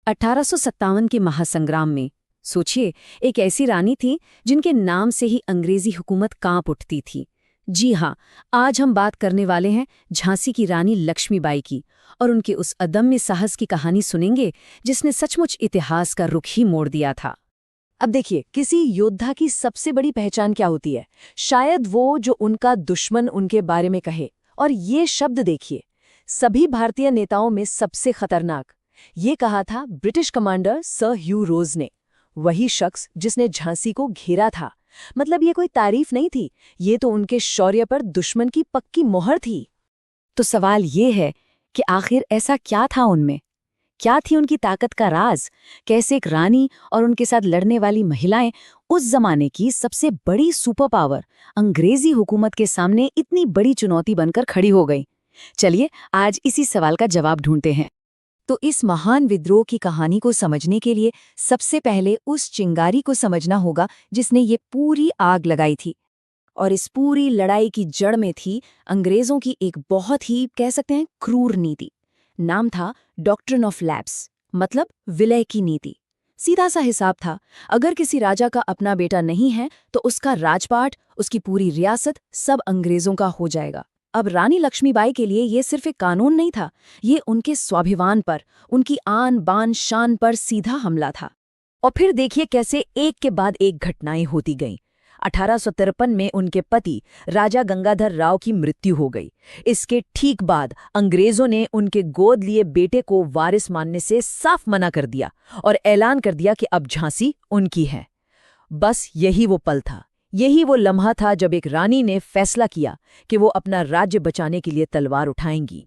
1857 के महासंग्राम में सोचिए, एक ऐसी रानी थी जिनके नाम से ही अंग्रेजी हुकूमत कांप उठती थी। जी हाँ, आज हम बात करने वाले हैं झांसी की रानी लक्ष्मीबाई की, और उनके उस अदम्य साहस की कहानी सुनेंगे जिसने सचमुच इतिहास का रुख ही मोड़ दिया था। अब देखिए, किसी योद्धा की सबसे बड़ी पहचान क्या होती है? शायद वो जो उनका दुश्मन उनके बारे में कहे। और ये शब्द देखिए, सभी भारतीय नेताओं में सबसे खतरनाक, ये कहा था ब्रिटिश कमांडर सर ह्यू रोज ने, वही शख्स जिसने झांसी को घेरा था। मतलब ये कोई तारीफ नहीं थी, ये तो उनके शौर्य पर दुश्मन की पक्की मोहर थी। तो सवाल ये है कि आखिर ऐसा क्या था उनमें? क्या थी उनकी ताकत का राज? कैसे एक रानी और उनके साथ लड़ने वाली महिलाएं उस जमाने की सबसे बड़ी सुपर पावर अंग्रेजी हुकूमत के सामने इतनी बड़ी चुनौती बनकर खड़ी हो गई? चलिए आज इसी सवाल का जवाब ढूंढते हैं। तो इस महान विद्रोह की कहानी को समझने के लिए सबसे पहले उस चिंगारी को समझना होगा जिसने ये पूरी आग लगाई थी। और इस पूरी लड़ाई की जड़ में थी अंग्रेजों की एक बहुत ही, कह सकते हैं, क्रूर नीति। नाम था डॉक्ट्रिन ऑफ लैप्स, मतलब विलय की नीति। सीधा सा हिसाब था, अगर किसी राजा का अपना बेटा नहीं है तो उसका राजपाट, उसकी पूरी रियासत सब अंग्रेजों का हो जाएगा। अब रानी लक्ष्मीबाई के लिए ये सिर्फ एक कानून नहीं था, ये उनके स्वाभिमान पर, उनकी आन बान शान पर सीधा हमला था। और फिर देखिए कैसे एक के बाद एक घटनाएं होती गईं। 1853 में उनके पति राजा गंगाधर राव की मृत्यु हो गई। इसके ठीक बाद अंग्रेजों ने उनके गोद लिए बेटे को वारिस मानने से साफ मना कर दिया और ऐलान कर दिया कि अब झांसी उनकी है। बस यही वो पल था, यही वो लम्हा था जब एक रानी ने फैसला किया कि वो अपना राज्य बचाने के लिए तलवार उठाएंगी।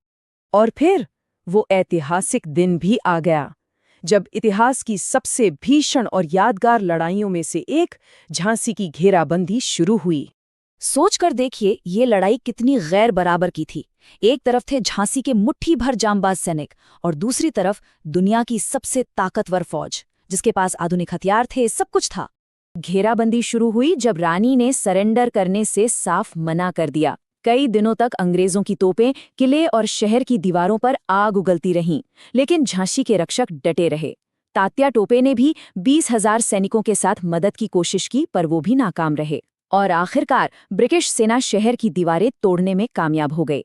और फिर वो ऐतिहासिक दिन भी आ गया जब इतिहास की सबसे भीषण और यादगार लड़ाइयों में से एक, झांसी की घेराबंदी शुरू हुई। सोचकर देखिए ये लड़ाई कितनी गैर बराबर की थी। एक तरफ थे झांसी के मुट्ठी भर जांबाज सैनिक और दूसरी तरफ दुनिया की सबसे ताकतवर फौज जिसके पास आधुनिक हथियार थे, सब कुछ था। घेराबंदी शुरू हुई जब रानी ने सरेंडर करने से साफ मना कर दिया। कई दिनों तक अंग्रेजों की तोपें किले और शहर की दीवारों पर आग उगलती रहीं, लेकिन झांसी के रक्षक डटे रहे। तात्या टोपे ने भी 20,000 सैनिकों के साथ मदद की कोशिश की, पर वो भी नाकाम रहे। और आखिरकार ब्रिटिश सेना शहर की दीवारें तोड़ने में कामयाब हो गई।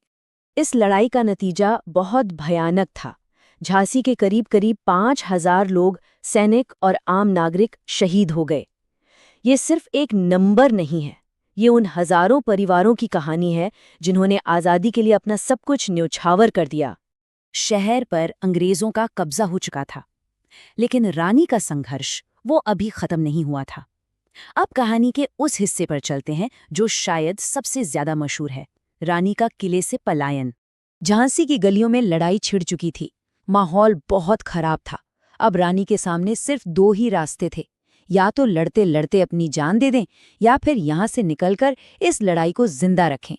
इस लड़ाई का नतीजा बहुत भयानक था। झांसी के करीब करीब 5,000 लोग, सैनिक और आम नागरिक शहीद हो गए। ये सिर्फ एक नंबर नहीं है, ये उन हजारों परिवारों की कहानी है जिन्होंने आज़ादी के लिए अपना सब कुछ न्योछावर कर दिया। शहर पर अंग्रेजों का कब्जा हो चुका था, लेकिन रानी का संघर्ष वो अभी खत्म नहीं हुआ था। अब कहानी के उस हिस्से पर चलते हैं जो शायद सबसे ज्यादा मशहूर है, रानी का किले से पलायन। झांसी की गलियों में लड़ाई छिड़ चुकी थी, माहौल बहुत खराब था। अब रानी के सामने सिर्फ 2 ही रास्ते थे, या तो लड़ते लड़ते अपनी जान दे दें या फिर यहां से निकलकर इस लड़ाई को जिंदा रखें।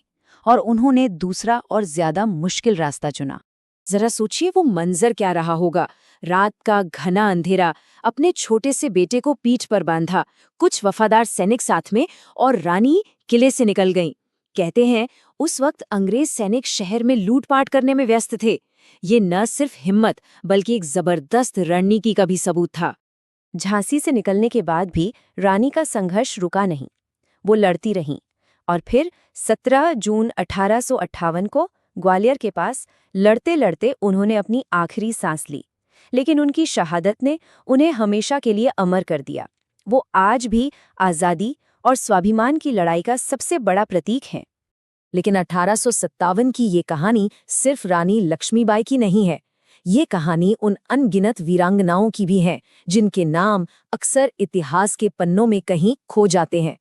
और उन्होंने दूसरा और ज्यादा मुश्किल रास्ता चुना। जरा सोचिए वो मंजर क्या रहा होगा। रात का घना अंधेरा, अपने छोटे से बेटे को पीठ पर बांधा, कुछ वफादार सैनिक साथ में, और रानी किले से निकल गईं। कहते हैं उस वक्त अंग्रेज सैनिक शहर में लूटपाट करने में व्यस्त थे। ये न सिर्फ हिम्मत बल्कि एक जबरदस्त रणनीति का भी सबूत था। झांसी से निकलने के बाद भी रानी का संघर्ष रुका नहीं, वो लड़ती रहीं। और फिर 17 जून 1858 को ग्वालियर के पास लड़ते लड़ते उन्होंने अपनी आखिरी सांस ली, लेकिन उनकी शहादत ने उन्हें हमेशा के लिए अमर कर दिया। वो आज भी आज़ादी और स्वाभिमान की लड़ाई का सबसे बड़ा प्रतीक है। लेकिन 1857 की ये कहानी सिर्फ रानी लक्ष्मीबाई की नहीं है, ये कहानी उन अनगिनत वीरांगनाओं की भी है जिनके नाम अक्सर इतिहास के पन्नों में कहीं खो जाते हैं।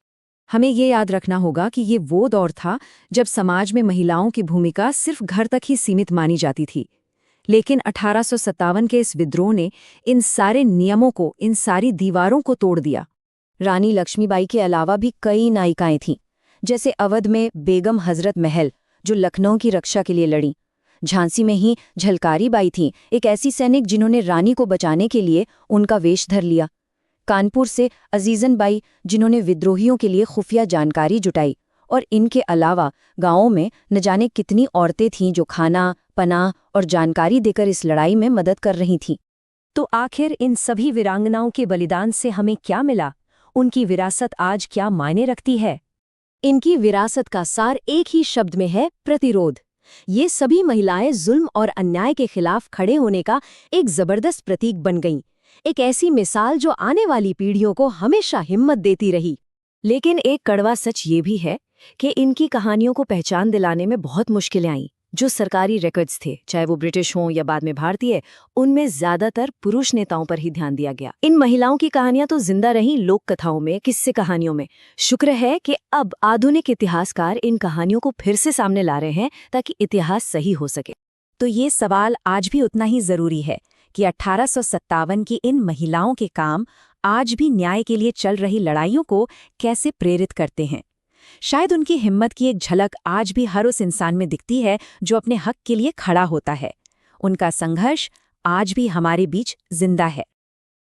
हमें ये याद रखना होगा कि ये वो दौर था जब समाज में महिलाओं की भूमिका सिर्फ घर तक ही सीमित मानी जाती थी। लेकिन 1857 के इस विद्रोह ने इन सारे नियमों को, इन सारी दीवारों को तोड़ दिया। रानी लक्ष्मीबाई के अलावा भी कई नायिकाएं थीं, जैसे अवध में बेगम हजरत महल जो लखनऊ की रक्षा के लिए लड़ी। झांसी में ही झलकारी बाई थीं, एक ऐसी सैनिक जिन्होंने रानी को बचाने के लिए उनका वेश धर लिया। कानपुर से अजीजन बाई जिन्होंने विद्रोहियों के लिए खुफिया जानकारी जुटाई। और इनके अलावा गांवों में न जाने कितनी औरतें थीं जो खाना, पनाह और जानकारी देकर इस लड़ाई में मदद कर रही थीं। तो आखिर इन सभी वीरांगनाओं के बलिदान से हमें क्या मिला? उनकी विरासत आज क्या मायने रखती है? इनकी विरासत का सार एक ही शब्द में है, प्रतिरोध। ये सभी महिलाएं जुल्म और अन्याय के खिलाफ खड़े होने का एक जबरदस्त प्रतीक बन गईं। एक ऐसी मिसाल जो आने वाली पीढ़ियों को हमेशा हिम्मत देती रही। लेकिन एक कड़वा सच ये भी है कि इनकी कहानियों को पहचान दिलाने में बहुत मुश्किलें आईं। जो सरकारी रिकॉर्ड्स थे, चाहे वो ब्रिटिश हों या बाद में भारतीय, उनमें ज्यादातर पुरुष नेताओं पर ही ध्यान दिया गया। इन महिलाओं की कहानियां तो जिंदा रहीं लोक कथाओं में, किस्से कहानियों में। शुक्र है कि अब आधुनिक इतिहासकार इन कहानियों को फिर से सामने ला रहे हैं ताकि इतिहास सही हो सके। तो ये सवाल आज भी उतना ही जरूरी है कि 1857 की इन महिलाओं के काम आज भी न्याय के लिए चल रही लड़ाइयों को कैसे प्रेरित करते हैं। शायद उनकी हिम्मत की एक झलक आज भी हर उस इंसान में दिखती है जो अपने हक के लिए खड़ा होता है। उनका संघर्ष आज भी हमारे बीच जिंदा है।